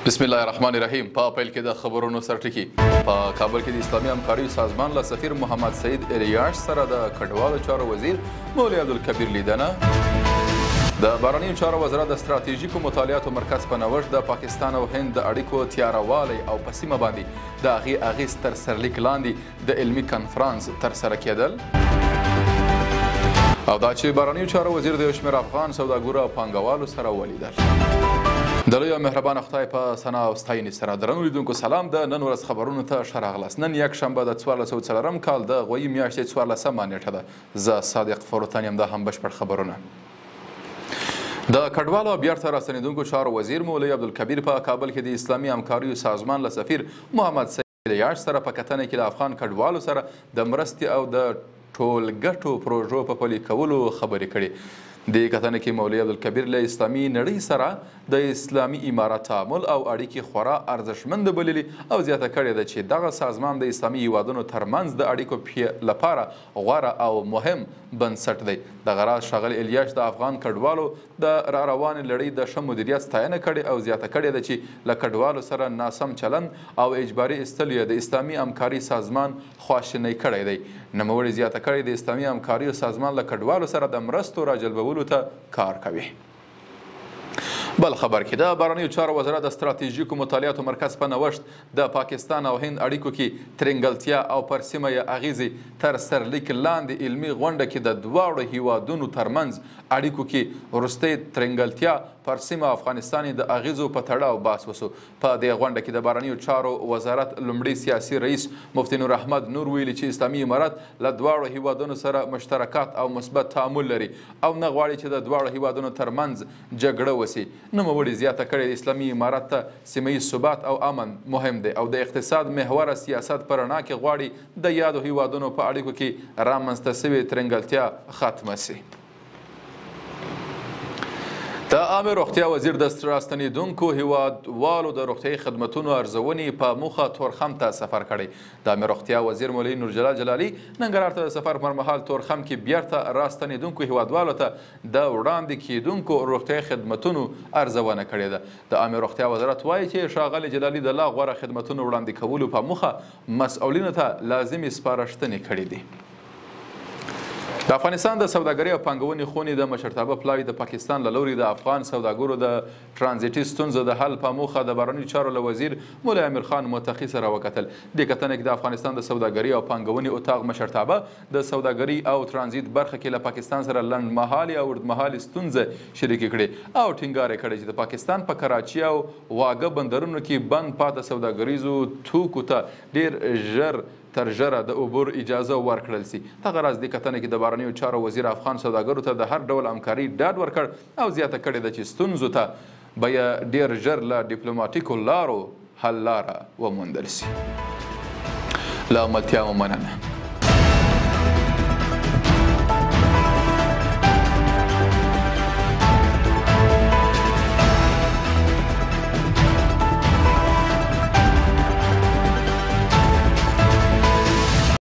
بسم الله الرحمن الرحیم. په پیل کې د خبرونو سرټکی. په کابل کې د اسلامي همکارۍ سازمان له سفیر محمد سعید الیاش سره د کډوالو چارو وزیر مولوي عبدالکبیر لیدنه. د بهرنیو چارو وزارت د ستراتیژیکو مطالعاتو مرکز په نوښت د پاکستان او هند د اړیکو تیاروالی او په سیمه باندې د هغې اغیز تر سرلیک لاندې د علمي کنفرانس ترسره کېدل. او دا چې بهرنیو چارو وزیر د یو شمېر افغان سوداګرو او پانګوالو سره ولیدل. د لوی او مهربانه خدای په ثنا او ستاینې سره درنو لیدونکو سلام. د نن ورځ خبرونو ته ښه راغلاست. نن یکشنبه د 1404 کال د غویي میاشتې 14مه نیټه ده. زه صادق فروتن یم. دا هم بشپړ خبرونه. د کډوالو بیرته راستنېدونکو چارو وزیر مولوي عبدالکبیر په کابل کې د اسلامي همکاریو سازمان له سفیر محمد سعید الیاش سره په کتنه کې د افغان کډوالو سره د مرستې او د ټولګټو پروژو په پلي کولو خبرې کړې. د کتنه کې مولوي عبدالکبیر له اسلامي نړۍ سره د اسلامي امارت تعامل او اړیکې خورا ارزښتمند بللي او زیاته کړې ده چې دغه سازمان د اسلامي هیوادونو ترمنځ د اړیکو لپاره غوره او مهم بنسټ دی. دغه راز ښاغلي الیاش د افغان کډوالو د راروانې لړۍ د ښه مدیریت ستاینه کړې او زیاته کړې ده چې له کډوالو سره ناسم چلند او اجباري ایستل یې د اسلامي همکارۍ سازمان خواشینی کړی دی. نوموړي زیاته کړې د اسلامي همکاریو سازمان له کډوالو سره د مرستو راجلبولو ته کار کوي. بل خبر کې د بهرنیو چارو وزارت د ستراتیژیکو مطالعاتو مرکز په نوښت د پاکستان او هند اړیکو کې ترنګلتیا او پر سیمه یې اغیزې تر سرلیک لاندې علمي غونډه کې د دواړو هیوادونو ترمنځ اړیکو کې وروستۍ ترنګلتیا پر سیمه افغانستان د اغیزو په تړاو بحث وسو. په دې غونډه کې د بهرنیو چارو وزارت لومړي سیاسي رئیس مفتي نور احمد نور ویلي چې اسلامي امارت له دواړو هیوادونو سره مشترکات او مثبت تعامل لري او نه غواړي چې د دواړو هیوادونو ترمنځ جګړه وسي. نوموړي زیاته کړې اسلامي امارت ته سیمه ییز ثبات او امن مهم دی او د اقتصاد محوره سیاست په رڼا کې غواړي د یادو هیوادونو په اړیکو کې رامنځته سوې ترنګلتیا ختمه سي. د عامه روغتیا وزیر د راستنېدونکو هیوادوالو د روغتیایي خدمتونو ارزونې په موخه تورخم ته سفر کړی. د عامه روغتیا وزیر مولوي نورجلال جلالي ننګرهار ته د سفر پر مهال تورخم کې بیرته راستنېدونکو هیوادوالو ته د وړاندې کیدونکو روغتیایي خدمتونو ارزونه کړې ده. د عامه روغتیا وزارت وایي چې ښاغلي جلالي د لا غوره خدمتونو وړاندې کولو په موخه مسؤلینو ته لازمې سپارښتنې کړې دي. د افغانستان د سوداګرۍ او پانګونې خونې د مشرتابه پلاوي د پاکستان له لوري د افغان سوداګرو د ترانزیټي ستونزو د حل په موخه د بهرنیو چارو له وزیر مولوي امیر خان متقي سره وکتل. دې کتنه کې د افغانستان د سوداګرۍ او پانګونې اتاق مشرتابه د سوداګرۍ او ترانزیت برخه کې له پاکستان سره لنډمهالې او اوږدمهالې ستونزې شریکې کړې او ټینګار یې کړی چې د پاکستان په کراچي او واګه بندرونو کې بند پاته سوداګریزو توکو ته ډیر ژر تر ژره د عبور اجازه ورکړل سي. دغه راز دې کتنه کې د بهرنیو چارو وزیر افغان سوداګرو ته د هر ډول همکاري ډاډ ورکړ او زیاته کړې ده چې ستونزو ته به یې ډیر ژر له ډیپلوماټیکو لارو حل لاره وموندل سي. له ملتیا مو مننه.